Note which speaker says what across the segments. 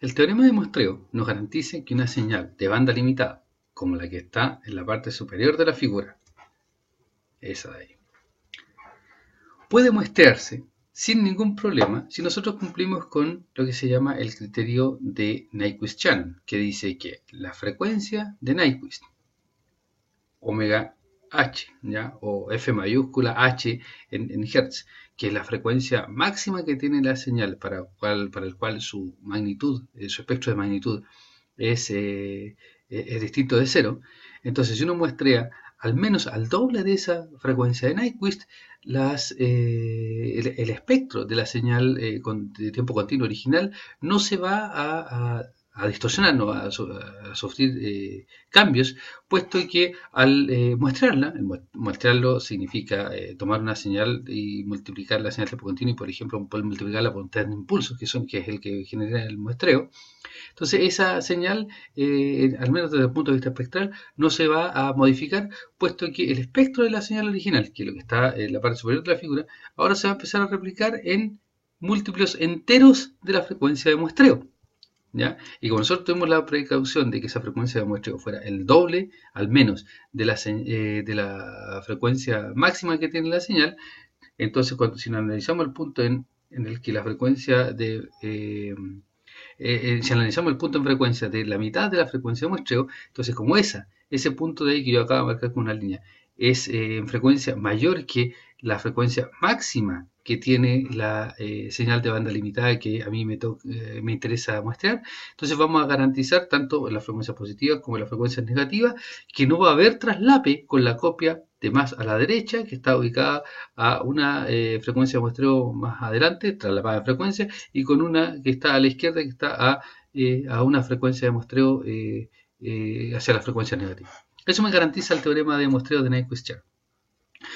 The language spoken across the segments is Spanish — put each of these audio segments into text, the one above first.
Speaker 1: El teorema de muestreo nos garantiza que una señal de banda limitada, como la que está en la parte superior de la figura, esa de ahí, puede muestrearse sin ningún problema si nosotros cumplimos con lo que se llama el criterio de Nyquist-Shannon, que dice que la frecuencia de Nyquist, omega h, ¿ya? O F mayúscula h en Hertz, que es la frecuencia máxima que tiene la señal para el cual su magnitud, su espectro de magnitud es distinto de cero. Entonces, si uno muestrea al menos al doble de esa frecuencia de Nyquist, el espectro de la señal de tiempo continuo original no se va a distorsionar, no va a sufrir cambios, puesto que al muestrarla, muestrarlo significa tomar una señal y multiplicar la señal de tiempo continuo y, por ejemplo, poder multiplicarla por un test de impulsos, que es el que genera el muestreo. Entonces, esa señal, al menos desde el punto de vista espectral, no se va a modificar, puesto que el espectro de la señal original, que es lo que está en la parte superior de la figura, ahora se va a empezar a replicar en múltiplos enteros de la frecuencia de muestreo. ¿Ya? Y como nosotros tuvimos la precaución de que esa frecuencia de muestreo fuera el doble, al menos, de la frecuencia máxima que tiene la señal, entonces si analizamos el punto en el que la frecuencia si analizamos el punto en frecuencia de la mitad de la frecuencia de muestreo, entonces como ese punto de ahí que yo acabo de marcar con una línea, es en frecuencia mayor que la frecuencia máxima que tiene la señal de banda limitada que a mí me interesa muestrear, entonces vamos a garantizar tanto en las frecuencias positivas como en las frecuencias negativas que no va a haber traslape con la copia de más a la derecha, que está ubicada a una frecuencia de muestreo más adelante, traslapada en frecuencia, y con una que está a la izquierda, que está a una frecuencia de muestreo hacia la frecuencia negativa. Eso me garantiza el teorema de muestreo de Nyquist-Shannon.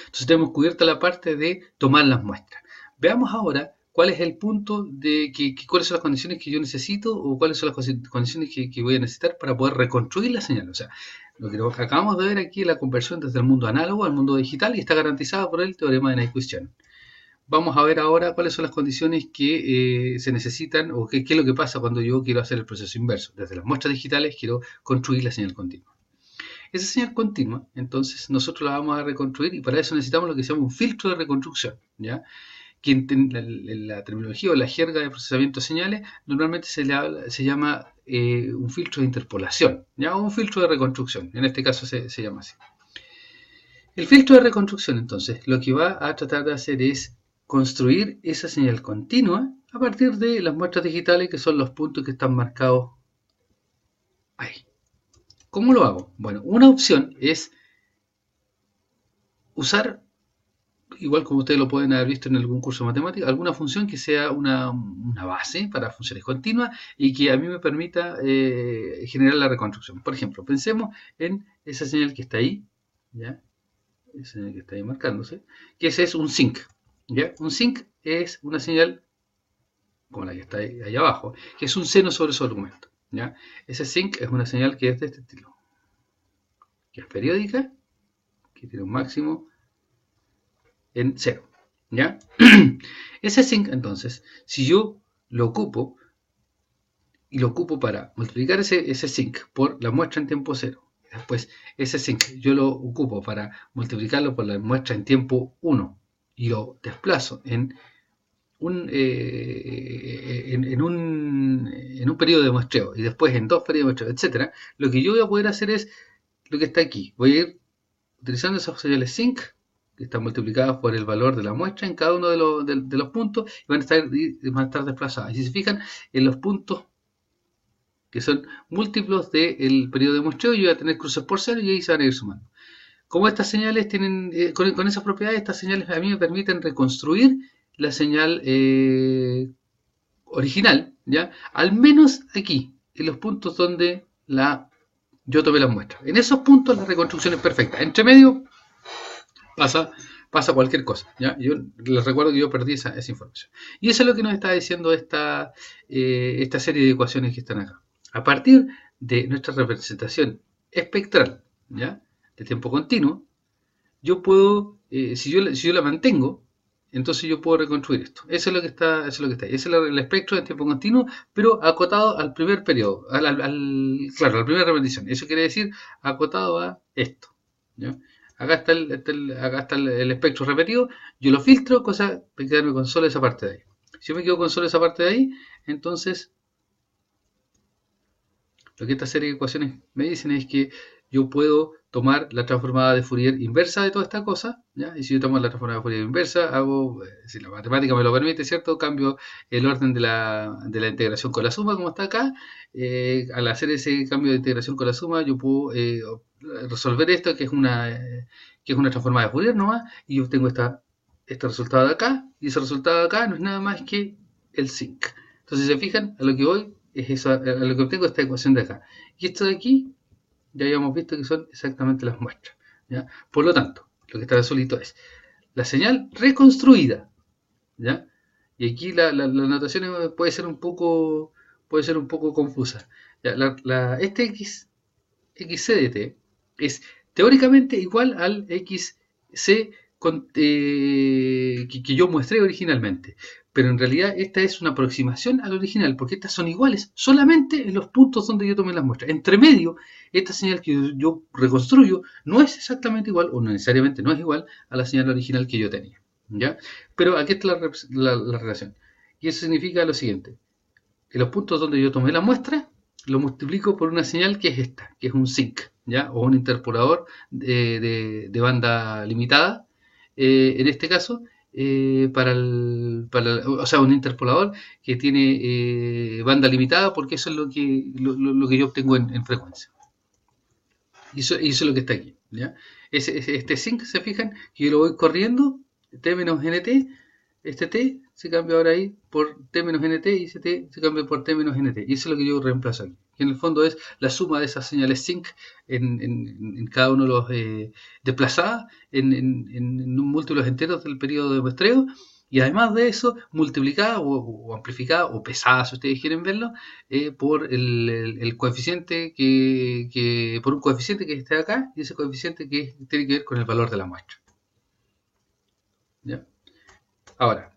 Speaker 1: Entonces tenemos cubierta la parte de tomar las muestras. Veamos ahora cuál es el punto de cuáles son las condiciones que yo necesito o cuáles son las condiciones que voy a necesitar para poder reconstruir la señal. O sea, lo que acabamos de ver aquí es la conversión desde el mundo análogo al mundo digital y está garantizada por el teorema de Nyquist-Shannon. Vamos a ver ahora cuáles son las condiciones que se necesitan o qué es lo que pasa cuando yo quiero hacer el proceso inverso. Desde las muestras digitales quiero construir la señal continua. Esa señal continua, entonces nosotros la vamos a reconstruir y para eso necesitamos lo que se llama un filtro de reconstrucción, ¿ya? Que en la terminología o la jerga de procesamiento de señales normalmente se llama un filtro de interpolación, ¿ya? O un filtro de reconstrucción, en este caso se llama así. El filtro de reconstrucción, entonces, lo que va a tratar de hacer es construir esa señal continua a partir de las muestras digitales, que son los puntos que están marcados ahí. ¿Cómo lo hago? Bueno, una opción es usar, igual como ustedes lo pueden haber visto en algún curso de matemáticas, alguna función que sea una base para funciones continuas y que a mí me permita generar la reconstrucción. Por ejemplo, pensemos en esa señal que está ahí, ¿ya? Esa señal que está ahí marcándose, que ese es un sinc, ¿ya? Un sinc es una señal, como la que está ahí abajo, que es un seno sobre su argumento, ¿ya? Ese sinc es una señal que es de este estilo, que es periódica, que tiene un máximo en 0, ¿ya? Ese sinc, entonces, si yo lo ocupo, y lo ocupo para multiplicar ese sinc por la muestra en tiempo 0, después ese sinc yo lo ocupo para multiplicarlo por la muestra en tiempo 1, y lo desplazo en un periodo de muestreo, y después en 2 periodos de muestreo, etc., lo que yo voy a poder hacer es lo que está aquí. Voy a ir utilizando esas señales sinc, que están multiplicadas por el valor de la muestra en cada uno de los puntos, y van a estar desplazadas. Y si se fijan, en los puntos que son múltiplos del periodo de muestreo, yo voy a tener cruces por 0 y ahí se van a ir sumando. Como estas señales tienen, con esas propiedades, estas señales a mí me permiten reconstruir la señal original, ¿ya? Al menos aquí, en los puntos donde yo tomé las muestras. En esos puntos la reconstrucción es perfecta. Entre medio pasa cualquier cosa, ¿ya? Yo les recuerdo que yo perdí esa información. Y eso es lo que nos está diciendo esta serie de ecuaciones que están acá. A partir de nuestra representación espectral, ¿ya? De tiempo continuo, yo puedo, si yo la mantengo entonces yo puedo reconstruir esto. Eso es lo que está, eso es lo que está ahí. Ese es el espectro de tiempo continuo, pero acotado al primer periodo, claro, a la primera repetición. Eso quiere decir acotado a esto. ¿Ya? Acá está el espectro repetido, yo lo filtro, cosa de quedarme con solo esa parte de ahí. Si yo me quedo con solo esa parte de ahí, entonces lo que esta serie de ecuaciones me dicen es que yo puedo tomar la transformada de Fourier inversa de toda esta cosa, ¿ya? Y si yo tomo la transformada de Fourier inversa, hago, si la matemática me lo permite, ¿cierto? Cambio el orden de la integración con la suma, como está acá. Al hacer ese cambio de integración con la suma, yo puedo resolver esto, que es una transformada de Fourier nomás, y yo obtengo este resultado de acá, y ese resultado de acá no es nada más que el zinc. Entonces, si se fijan, a lo que voy es eso, a lo que obtengo esta ecuación de acá. Y esto de aquí, ya habíamos visto que son exactamente las muestras. ¿Ya? Por lo tanto, lo que está solito es la señal reconstruida. ¿Ya? Y aquí la notación puede ser un poco confusa. ¿Ya? Este XC es teóricamente igual al XC que yo mostré originalmente. Pero en realidad esta es una aproximación al original, porque estas son iguales solamente en los puntos donde yo tomé las muestras. Entre medio, esta señal que yo reconstruyo no es exactamente igual, o no necesariamente no es igual, a la señal original que yo tenía. ¿Ya? Pero aquí está la relación. Y eso significa lo siguiente. En los puntos donde yo tomé la muestra, lo multiplico por una señal que es esta, que es un zinc, ¿ya? O un interpolador de banda limitada, en este caso, o sea, un interpolador que tiene banda limitada, porque eso es lo que yo obtengo en frecuencia. Y eso es lo que está aquí, ¿ya? Este zinc, se fijan, que yo lo voy corriendo, T menos NT, este T se cambia ahora ahí por T menos NT y ese T se cambia por T menos NT. Y eso es lo que yo reemplazo aquí. Que en el fondo es la suma de esas señales zinc en cada uno de los desplazadas en múltiplos enteros del periodo de muestreo. Y además de eso, multiplicada o amplificada o pesada, si ustedes quieren verlo, por el coeficiente por un coeficiente que esté acá y ese coeficiente que tiene que ver con el valor de la muestra. ¿Ya? Ahora,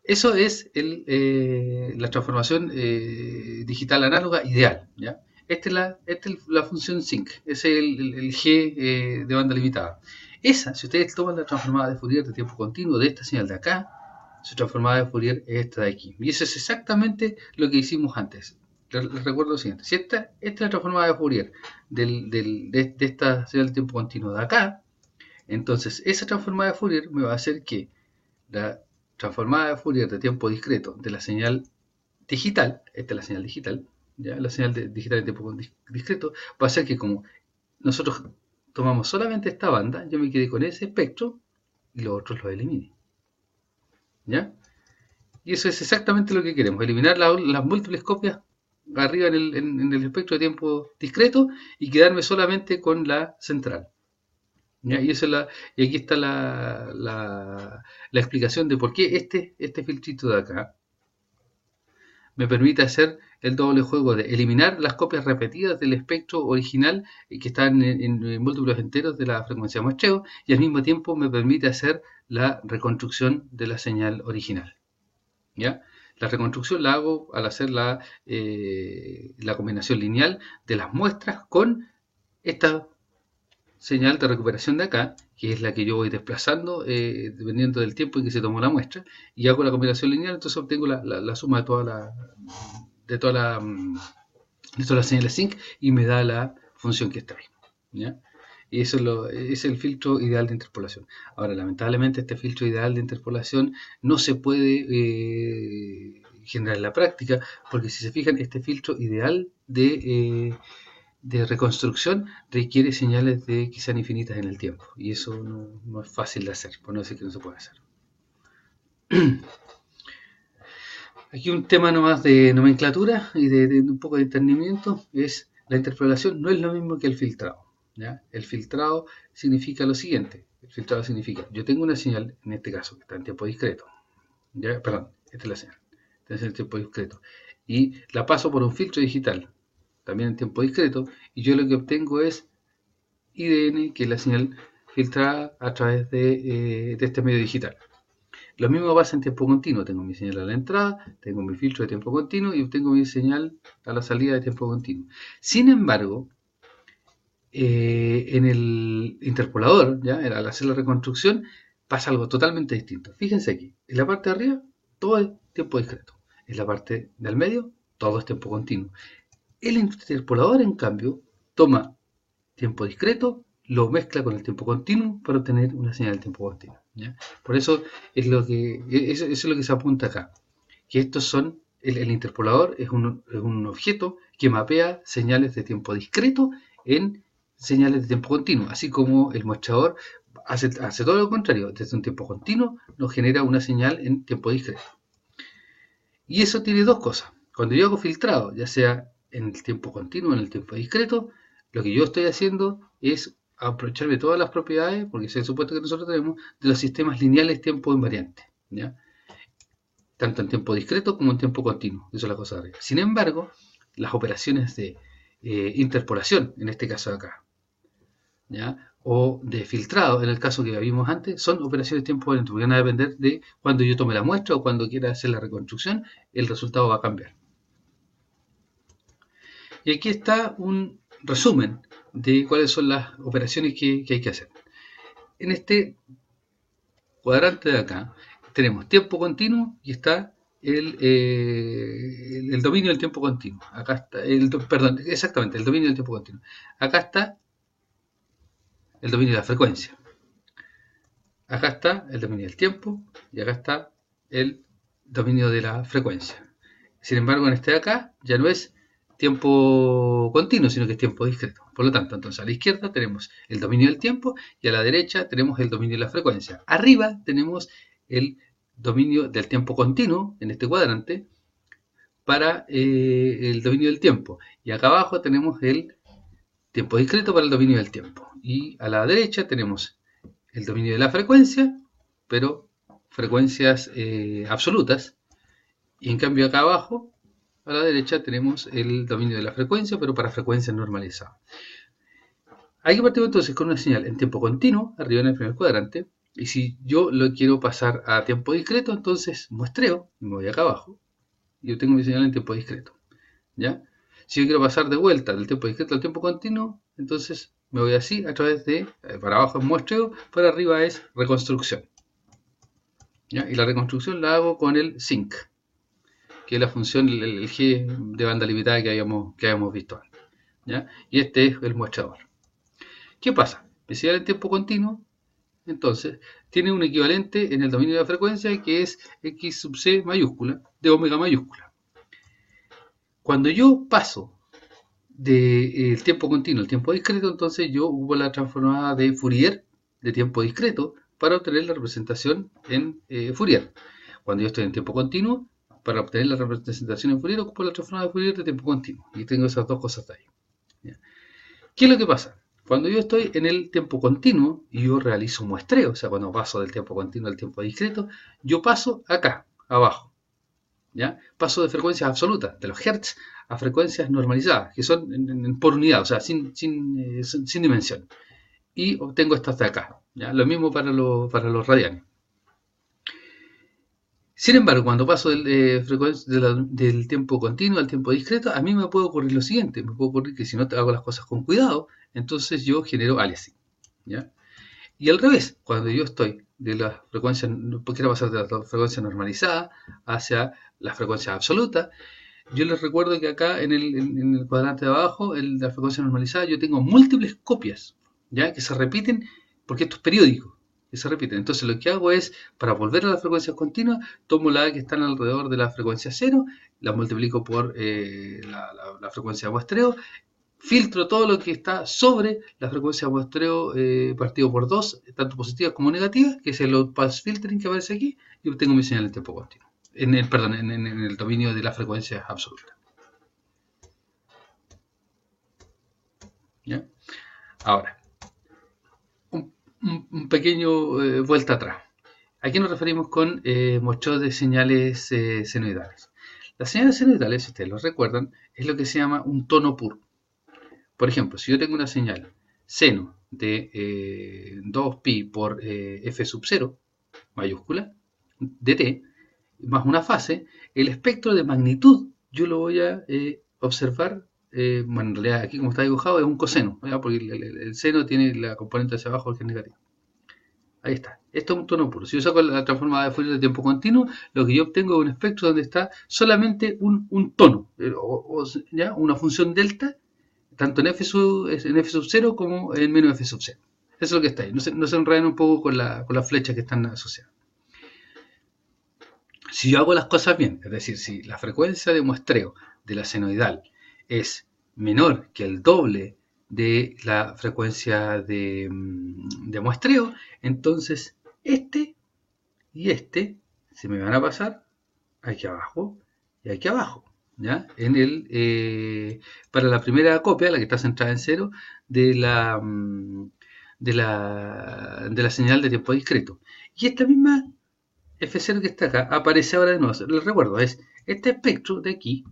Speaker 1: eso es la transformación digital análoga ideal. ¿Ya? Esta es la función zinc, ese es el G de banda limitada. Esa, si ustedes toman la transformada de Fourier de tiempo continuo de esta señal de acá, su transformada de Fourier es esta de aquí. Y eso es exactamente lo que hicimos antes. Les recuerdo lo siguiente. Si esta es la transformada de Fourier de esta señal de tiempo continuo de acá, entonces esa transformada de Fourier me va a hacer que la transformada de Fourier de tiempo discreto de la señal digital, esta es la señal digital, ¿ya? La señal digital de tiempo discreto, va a ser que como nosotros tomamos solamente esta banda, yo me quedé con ese espectro y los otros los elimine. ¿Ya? Y eso es exactamente lo que queremos, eliminar las múltiples copias arriba en el espectro de tiempo discreto y quedarme solamente con la central. ¿Ya? Y aquí está la explicación de por qué este filtrito de acá me permite hacer el doble juego de eliminar las copias repetidas del espectro original que están en múltiplos enteros de la frecuencia de muestreo y al mismo tiempo me permite hacer la reconstrucción de la señal original. ¿Ya? La reconstrucción la hago al hacer la combinación lineal de las muestras con esta señal de recuperación de acá, que es la que yo voy desplazando dependiendo del tiempo en que se tomó la muestra, y hago la combinación lineal, entonces obtengo la suma de todas las señales zinc y me da la función que está ahí. ¿Ya? Y eso es el filtro ideal de interpolación. Ahora, lamentablemente, este filtro ideal de interpolación no se puede generar en la práctica, porque si se fijan, este filtro ideal de reconstrucción requiere señales que sean infinitas en el tiempo. Y eso no es fácil de hacer, por no decir que no se puede hacer. Aquí un tema nomás de nomenclatura y de un poco de entendimiento es la interpolación no es lo mismo que el filtrado. ¿Ya? El filtrado significa lo siguiente. El filtrado significa, yo tengo una señal, en este caso, que está en tiempo discreto. ¿Ya? Perdón, esta es la señal. Esta es el tiempo discreto. Y la paso por un filtro digital, también en tiempo discreto, y yo lo que obtengo es IDN, que es la señal filtrada a través de este medio digital. Lo mismo pasa en tiempo continuo. Tengo mi señal a la entrada, tengo mi filtro de tiempo continuo y tengo mi señal a la salida de tiempo continuo. Sin embargo, en el interpolador, ¿ya? Al hacer la reconstrucción, pasa algo totalmente distinto. Fíjense aquí, en la parte de arriba, todo es tiempo discreto. En la parte del medio, todo es tiempo continuo. El interpolador, en cambio, toma tiempo discreto, lo mezcla con el tiempo continuo para obtener una señal de tiempo continuo, ¿ya? Por eso eso es lo que se apunta acá. Que estos son, el interpolador es un objeto que mapea señales de tiempo discreto en señales de tiempo continuo, así como el muestrador hace todo lo contrario. Desde un tiempo continuo nos genera una señal en tiempo discreto. Y eso tiene dos cosas. Cuando yo hago filtrado, ya sea en el tiempo continuo o en el tiempo discreto, lo que yo estoy haciendo es aprovecharme todas las propiedades, porque es el supuesto que nosotros tenemos, de los sistemas lineales tiempo invariante, ¿ya? Tanto en tiempo discreto como en tiempo continuo. Eso es la cosa de arriba. Sin embargo, las operaciones de interpolación, en este caso de acá, ¿ya? O de filtrado, en el caso que vimos antes, son operaciones de tiempo lento, porque van a depender de cuando yo tome la muestra o cuando quiera hacer la reconstrucción, el resultado va a cambiar. Y aquí está un resumen de cuáles son las operaciones que hay que hacer. En este cuadrante de acá tenemos tiempo continuo y está el dominio del tiempo continuo. Acá está, perdón, exactamente, el dominio del tiempo continuo. Acá está el dominio de la frecuencia. Acá está el dominio del tiempo y acá está el dominio de la frecuencia. Sin embargo, en este de acá ya no es tiempo continuo, sino que es tiempo discreto. Por lo tanto, entonces a la izquierda tenemos el dominio del tiempo y a la derecha tenemos el dominio de la frecuencia. Arriba tenemos el dominio del tiempo continuo en este cuadrante para el dominio del tiempo. Y acá abajo tenemos el tiempo discreto para el dominio del tiempo. Y a la derecha tenemos el dominio de la frecuencia, pero frecuencias absolutas. Y en cambio acá abajo, a la derecha, tenemos el dominio de la frecuencia, pero para frecuencias normalizadas. Hay que partir entonces con una señal en tiempo continuo, arriba en el primer cuadrante. Y si yo lo quiero pasar a tiempo discreto, entonces muestreo, y me voy acá abajo. Y yo tengo mi señal en tiempo discreto, ¿ya? Si yo quiero pasar de vuelta del tiempo discreto al tiempo continuo, entonces me voy así a través de, para abajo es muestreo, para arriba es reconstrucción, ¿ya? Y la reconstrucción la hago con el sync, que es la función, el G de banda limitada que habíamos visto antes, ¿ya? Y este es el muestrador. ¿Qué pasa? Mi señal en tiempo continuo, entonces, tiene un equivalente en el dominio de la frecuencia que es x sub c mayúscula de omega mayúscula. Cuando yo paso del tiempo continuo al tiempo discreto, entonces yo ocupo la transformada de Fourier de tiempo discreto para obtener la representación en Fourier. Cuando yo estoy en tiempo continuo, para obtener la representación en Fourier, ocupo la transformada de Fourier de tiempo continuo. Y tengo esas dos cosas de ahí. ¿Ya? ¿Qué es lo que pasa? Cuando yo estoy en el tiempo continuo y yo realizo un muestreo, o sea, cuando paso del tiempo continuo al tiempo discreto, yo paso acá, abajo, ¿ya? Paso de frecuencias absolutas, de los hertz, a frecuencias normalizadas, que son por unidad, o sea, sin dimensión. Y obtengo estas de acá, ¿ya? Lo mismo para los radianes. Sin embargo, cuando paso del tiempo continuo al tiempo discreto, a mí me puede ocurrir lo siguiente. Me puede ocurrir que si no hago las cosas con cuidado, entonces yo genero aliasing, ¿ya? Y al revés, cuando yo estoy de la frecuencia, quiero pasar de la frecuencia normalizada hacia la frecuencia absoluta, yo les recuerdo que acá en el cuadrante de abajo, en la frecuencia normalizada, yo tengo múltiples copias, ¿ya? Que se repiten porque esto es periódico. Que se repiten. Entonces lo que hago es, para volver a las frecuencias continuas, tomo la que están alrededor de la frecuencia 0, la multiplico por la frecuencia de muestreo, filtro todo lo que está sobre la frecuencia de muestreo partido por 2, tanto positivas como negativas, que es el low pass filtering que aparece aquí, y obtengo mi señal en tiempo continuo. En el dominio de la frecuencia absoluta. ¿Ya? Ahora, un pequeño vuelta atrás. ¿A qué nos referimos con muestreo de señales senoidales? Las señales senoidales, si ustedes lo recuerdan, es lo que se llama un tono puro. Por ejemplo, si yo tengo una señal seno de 2pi por f sub 0, mayúscula, dt, más una fase, el espectro de magnitud yo lo voy a observar. Bueno, en realidad aquí como está dibujado es un coseno, ¿verdad? Porque el seno tiene la componente hacia abajo que es negativa. Ahí está. Esto es un tono puro. Si yo saco la transformada de Fourier de tiempo continuo, lo que yo obtengo es un espectro donde está solamente un tono, ¿ya? Una función delta, tanto en f sub 0 como en menos f sub 0. Eso es lo que está ahí. No se enreden un poco con las flechas que están asociadas. Si yo hago las cosas bien, es decir, si la frecuencia de muestreo de la senoidal es menor que el doble de la frecuencia de muestreo, entonces este y este se me van a pasar aquí abajo y aquí abajo, ¿ya? Para la primera copia, la que está centrada en 0, de la señal de tiempo discreto. Y esta misma F0 que está acá aparece ahora de nuevo. Les recuerdo, es este espectro de aquí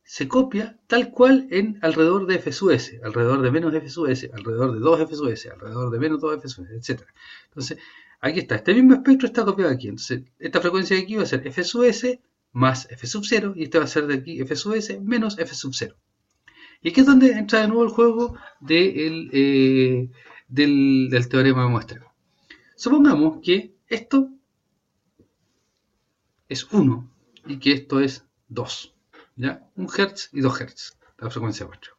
Speaker 1: se copia tal cual en alrededor de f sub s, alrededor de menos f sub s, alrededor de 2f sub s, alrededor de menos 2f sub s, etc. Entonces, aquí está, este mismo espectro está copiado aquí. Entonces, esta frecuencia de aquí va a ser f sub s más f sub 0 y este va a ser de aquí f sub s menos f sub 0. Y aquí es donde entra de nuevo el juego del teorema de muestreo. Supongamos que esto es 1 y que esto es 2. ¿Ya? 1 Hz y 2 Hz, la frecuencia de muestreo.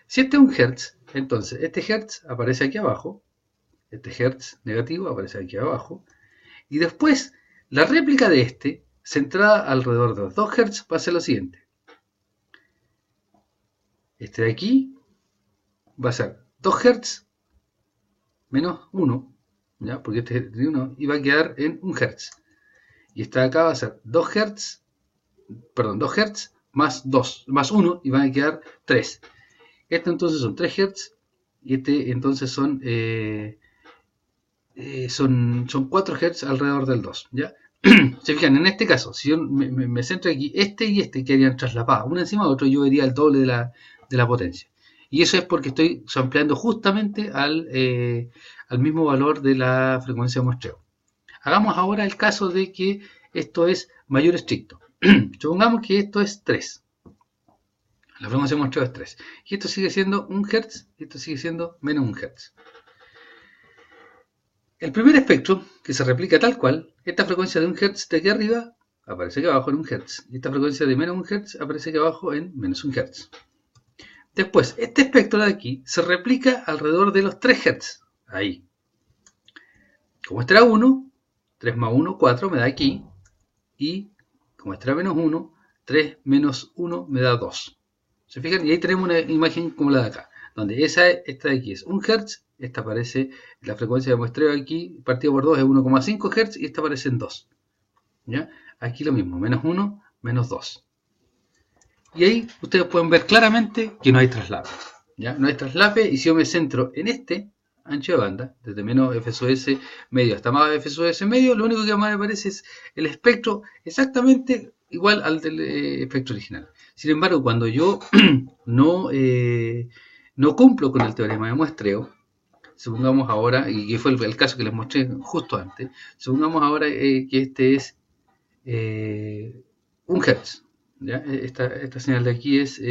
Speaker 1: Si este es 1 Hz, entonces este Hz aparece aquí abajo, este Hz negativo aparece aquí abajo, y después la réplica de este, centrada alrededor de los 2 Hz, va a ser lo siguiente. Este de aquí va a ser 2 Hz menos 1, ¿ya? Porque este es de 1, y va a quedar en 1 Hz. Y esta de acá va a ser 2 Hz más 2, más 1, y van a quedar 3. Este entonces son 3 Hz, y este entonces son 4 Hz alrededor del 2, ¿ya? Se fijan, en este caso, si yo me centro aquí, este y este quedarían traslapados uno encima de otro, yo vería el doble de la potencia. Y eso es porque estoy ampliando justamente al mismo valor de la frecuencia de muestreo. Hagamos ahora el caso de que esto es mayor estricto. Supongamos que esto es 3. La frecuencia de muestreo es 3. Y esto sigue siendo 1 Hz y esto sigue siendo menos 1 Hz. El primer espectro, que se replica tal cual, esta frecuencia de 1 Hz de aquí arriba aparece aquí abajo en 1 Hz. Y esta frecuencia de menos 1 Hz aparece aquí abajo en menos 1 Hz. Después, este espectro de aquí se replica alrededor de los 3 Hz. Ahí. Como este era 1, 3 más 1, 4 me da aquí. Y como este era menos 1, 3 menos 1 me da 2. ¿Se fijan? Y ahí tenemos una imagen como la de acá, donde esta de aquí es 1 Hz, esta aparece, la frecuencia de muestreo aquí, partido por 2 es 1,5 Hz y esta aparece en 2. ¿Ya? Aquí lo mismo, menos 1, menos 2. Y ahí ustedes pueden ver claramente que no hay traslape. ¿Ya? No hay traslape, y si yo me centro en este ancho de banda, desde menos f sub s medio hasta más f sub s medio, lo único que más me aparece es el espectro exactamente igual al del espectro original. Sin embargo, cuando yo no cumplo con el teorema de muestreo, supongamos ahora, y que fue el caso que les mostré justo antes, supongamos ahora que este es 1 Hz. ¿Ya? Esta señal de aquí es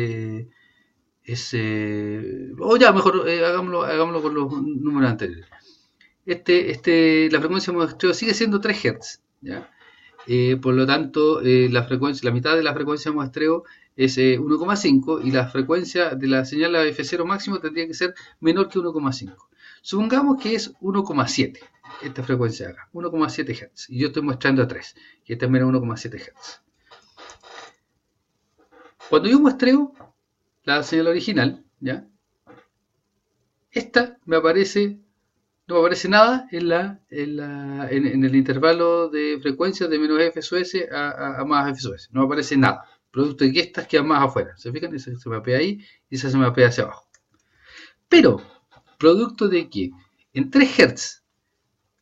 Speaker 1: mejor hagámoslo con los números anteriores. La frecuencia de muestreo sigue siendo 3 Hz, ¿ya? Por lo tanto, la mitad de la frecuencia de muestreo es 1,5 y la frecuencia de la señal F0 máximo tendría que ser menor que 1,5. Supongamos que es 1,7 esta frecuencia de acá, 1,7 Hz, y yo estoy mostrando a 3, y esta es menos 1,7 Hz. Cuando yo muestreo la señal original, ¿ya? Esta no me aparece nada en el intervalo de frecuencia de menos f sub s a más f sub s. No me aparece nada. Producto de que estas quedan más afuera. ¿Se fijan? Esa se mapea ahí y esa se mapea hacia abajo. Pero, producto de que en 3 Hz,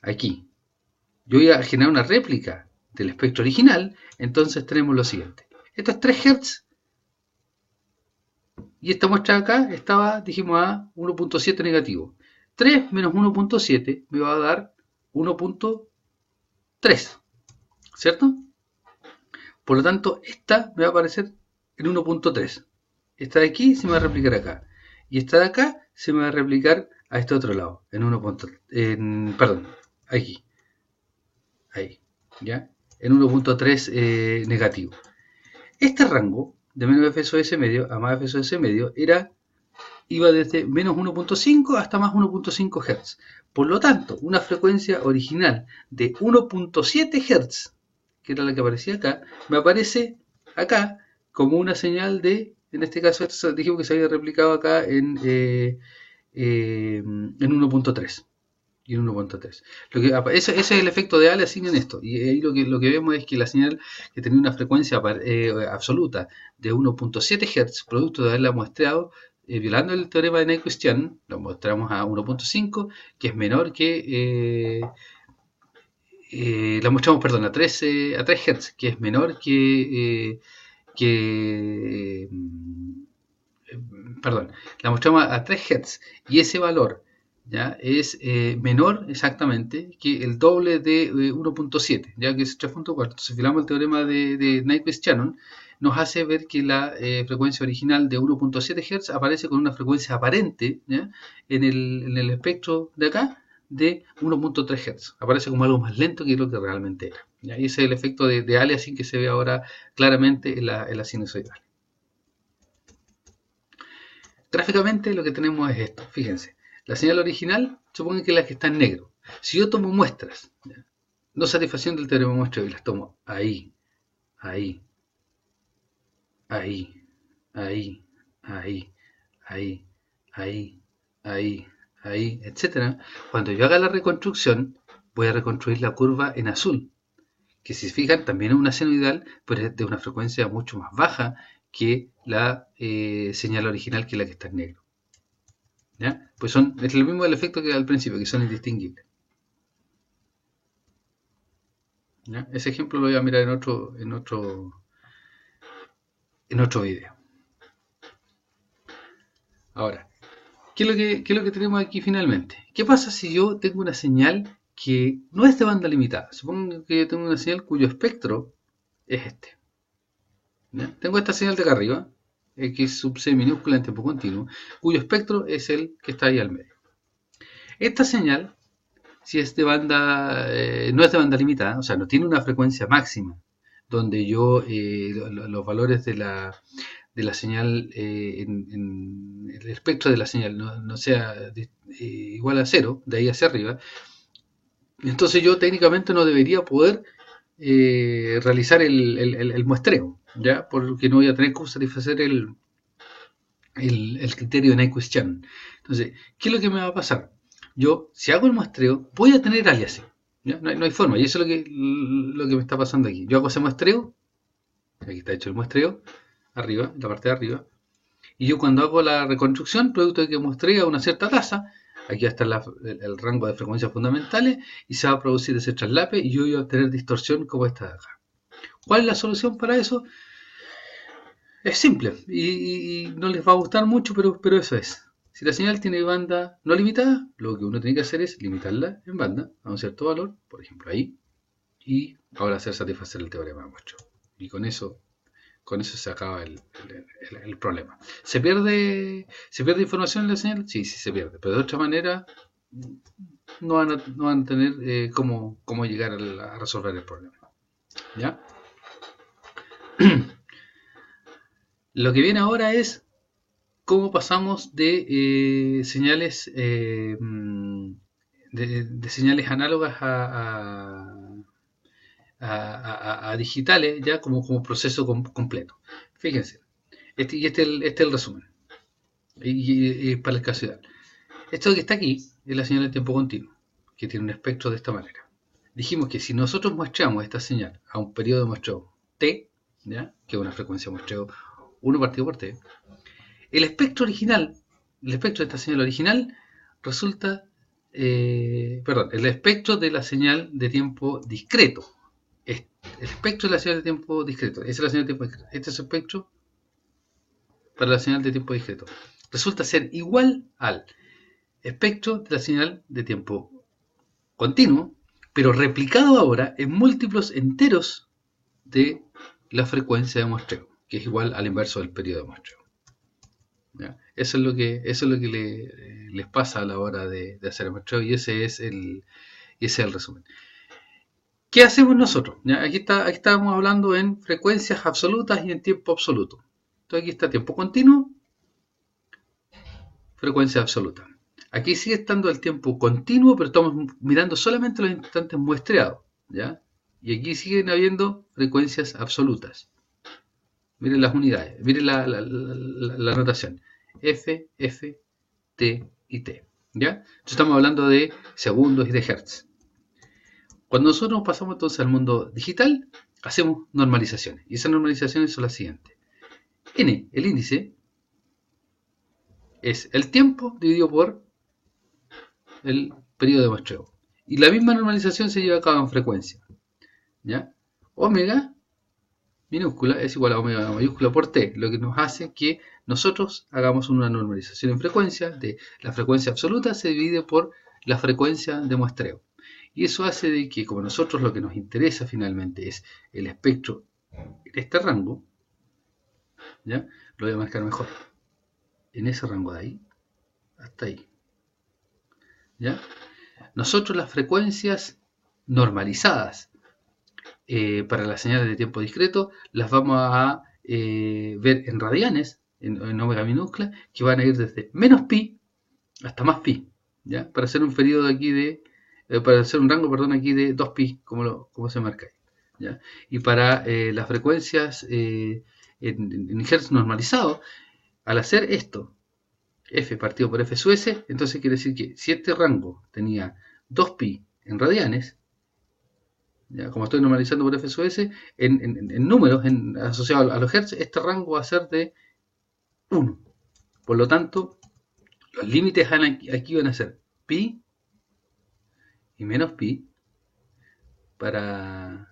Speaker 1: aquí, yo voy a generar una réplica del espectro original, entonces tenemos lo siguiente. Esto es 3 Hz. Y esta muestra de acá estaba, dijimos, a 1.7 negativo. 3 menos 1.7 me va a dar 1.3. ¿cierto? Por lo tanto, esta me va a aparecer en 1.3. Esta de aquí se me va a replicar acá. Y esta de acá se me va a replicar a este otro lado, en 1.3. Perdón, aquí. Ahí. ¿Ya? En 1.3 negativo. Este rango de menos f sobre s medio a más f sobre s medio iba desde menos 1.5 hasta más 1.5 Hz. Por lo tanto, una frecuencia original de 1.7 Hz, que era la que aparecía acá, me aparece acá como una señal de, en este caso dijimos que se había replicado acá en 1.3. Y en 1.3. Ese es el efecto de aliasing en esto. Y ahí lo que vemos es que la señal que tenía una frecuencia absoluta de 1.7 Hz, producto de haberla muestreado, violando el teorema de Nyquist-Shannon, lo mostramos a 1.5, que es menor que... la mostramos, perdón, a 3 Hz, que es menor perdón, la mostramos a 3 Hz. Y ese valor, ¿ya? Es menor exactamente que el doble de 1.7, ya que es 3.4. Entonces, si filamos el teorema de Nyquist-Shannon, nos hace ver que la frecuencia original de 1.7 Hz aparece con una frecuencia aparente, ¿ya? En el espectro de acá de 1.3 Hz. Aparece como algo más lento que lo que realmente era, ¿ya? Y ese es el efecto de aliasing que se ve ahora claramente en la sinusoidal. Gráficamente lo que tenemos es esto, fíjense. La señal original, supongan que es la que está en negro. Si yo tomo muestras, ¿ya? No satisfacción del teorema muestreo, y las tomo ahí, ahí, ahí, ahí, ahí, ahí, ahí, ahí, ahí, etc. Cuando yo haga la reconstrucción, voy a reconstruir la curva en azul, que si se fijan también es una senoidal, pero es de una frecuencia mucho más baja que la señal original, que es la que está en negro. ¿Ya? Pues es lo mismo del efecto que al principio, que son indistinguibles. ¿Ya? Ese ejemplo lo voy a mirar en otro video. Ahora, ¿qué es lo que tenemos aquí finalmente? ¿Qué pasa si yo tengo una señal que no es de banda limitada? Supongo que yo tengo una señal cuyo espectro es este. ¿Ya? Tengo esta señal de acá arriba, X sub c minúscula en tiempo continuo, cuyo espectro es el que está ahí al medio. Esta señal, si es de banda, no es de banda limitada, o sea, no tiene una frecuencia máxima, donde yo los valores de la señal en el espectro de la señal no sea igual a 0, de ahí hacia arriba, entonces yo técnicamente no debería poder realizar el muestreo, ¿ya? Porque no voy a tener que satisfacer el criterio de Nyquist-Shannon. Entonces, ¿qué es lo que me va a pasar? Yo, si hago el muestreo, voy a tener aliasing. ¿Ya? No hay forma, y eso es lo que me está pasando aquí. Yo hago ese muestreo, aquí está hecho el muestreo, arriba, en la parte de arriba, y yo cuando hago la reconstrucción, producto de que muestré a una cierta tasa, aquí está el rango de frecuencias fundamentales, y se va a producir ese traslape, y yo voy a obtener distorsión como esta de acá. ¿Cuál es la solución para eso? Es simple, y no les va a gustar mucho, pero eso es. Si la señal tiene banda no limitada, lo que uno tiene que hacer es limitarla en banda a un cierto valor, por ejemplo ahí, y ahora hacer satisfacer el teorema de muestro. Y con eso se acaba el problema. ¿Se pierde información en la señal? Sí, se pierde, pero de otra manera no van a tener cómo llegar a resolver el problema. ¿Ya? Lo que viene ahora es cómo pasamos de señales de señales análogas a digitales, ya como proceso completo. Fíjense, este es el resumen, y para el caso ideal. Esto que está aquí es la señal de tiempo continuo, que tiene un espectro de esta manera. Dijimos que si nosotros muestramos esta señal a un periodo de muestreo t, ¿ya? Que es una frecuencia de muestreo 1 partido por t, el espectro original, el espectro de esta señal original resulta, el espectro de la señal de tiempo discreto. El espectro de la señal de tiempo discreto. Esa es la señal de tiempo discreto. Este es el espectro para la señal de tiempo discreto. Resulta ser igual al espectro de la señal de tiempo continuo pero replicado ahora en múltiplos enteros de la frecuencia de muestreo, que es igual al inverso del periodo de muestreo. ¿Ya? Eso es lo que les pasa a la hora de hacer el muestreo, y ese es el resumen. ¿Qué hacemos nosotros? ¿Ya? Aquí estamos hablando en frecuencias absolutas y en tiempo absoluto. Entonces aquí está tiempo continuo, frecuencia absoluta. Aquí sigue estando el tiempo continuo, pero estamos mirando solamente los instantes muestreados, ¿ya? Y aquí siguen habiendo frecuencias absolutas. Miren las unidades, miren la notación. F, F, T y T, ¿ya? Entonces estamos hablando de segundos y de hertz. Cuando nosotros pasamos entonces al mundo digital, hacemos normalizaciones. Y esas normalizaciones son las siguientes. N, el índice, es el tiempo dividido por el periodo de muestreo. Y la misma normalización se lleva a cabo en frecuencia, ¿ya? Omega minúscula es igual a omega mayúscula por t, lo que nos hace que nosotros hagamos una normalización en frecuencia de la frecuencia absoluta se divide por la frecuencia de muestreo. Y eso hace de que, como nosotros lo que nos interesa finalmente es el espectro en este rango, ¿ya? Lo voy a marcar mejor. En ese rango de ahí, hasta ahí, ¿ya? Nosotros las frecuencias normalizadas para las señales de tiempo discreto las vamos a ver en radianes, en omega minúscula, que van a ir desde menos pi hasta más pi, ¿ya? Para hacer un periodo aquí de, para hacer un rango, perdón, aquí de 2 pi, como se marca ahí, ¿ya? Y para las frecuencias en hertz normalizado, al hacer esto, f partido por f sub s, entonces quiere decir que si este rango tenía 2 pi en radianes, ¿ya? Como estoy normalizando por f sub s, en números asociados a los hertz, este rango va a ser de 1. Por lo tanto, los límites aquí van a ser pi y menos pi para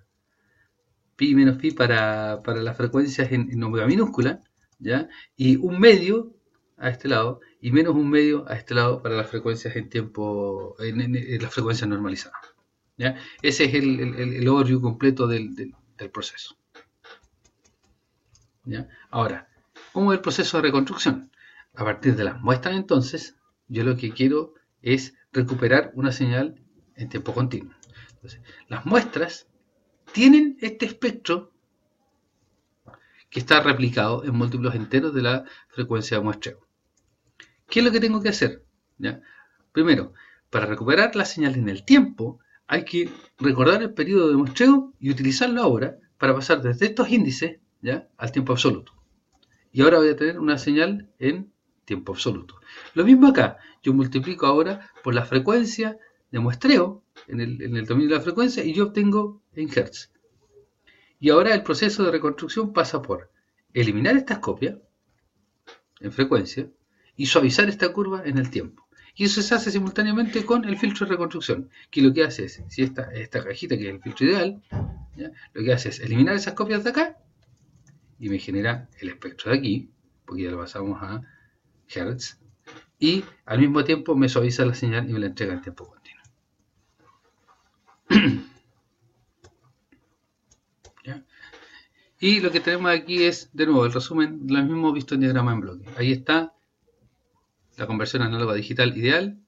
Speaker 1: las frecuencias en omega minúscula, ¿ya? Y un medio a este lado y menos un medio a este lado para las frecuencias en tiempo, en las frecuencias normalizadas, ¿ya? Ese es el overview completo del proceso, ¿ya? Ahora, ¿cómo es el proceso de reconstrucción? A partir de las muestras, entonces, yo lo que quiero es recuperar una señal en tiempo continuo. Entonces, las muestras tienen este espectro que está replicado en múltiplos enteros de la frecuencia de muestreo. ¿Qué es lo que tengo que hacer? ¿Ya? Primero, para recuperar la señal en el tiempo, hay que recordar el periodo de muestreo y utilizarlo ahora para pasar desde estos índices, ¿ya?, al tiempo absoluto. Y ahora voy a tener una señal en tiempo absoluto. Lo mismo acá, yo multiplico ahora por la frecuencia de muestreo en el dominio de la frecuencia y yo obtengo en hertz. Y ahora el proceso de reconstrucción pasa por eliminar estas copias en frecuencia y suavizar esta curva en el tiempo. Y eso se hace simultáneamente con el filtro de reconstrucción, que lo que hace es, si esta cajita que es el filtro ideal, ¿ya?, lo que hace es eliminar esas copias de acá y me genera el espectro de aquí, porque ya lo pasamos a hertz, y al mismo tiempo me suaviza la señal y me la entrega en tiempo continuo. ¿Ya? Y lo que tenemos aquí es, de nuevo, el resumen, lo mismo visto en diagrama en bloque. Ahí está la conversión análoga digital ideal.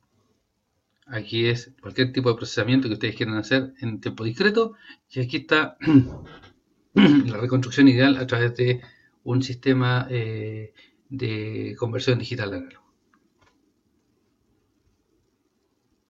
Speaker 1: Aquí es cualquier tipo de procesamiento que ustedes quieran hacer en tiempo discreto. Y aquí está la reconstrucción ideal a través de un sistema de conversión digital análoga.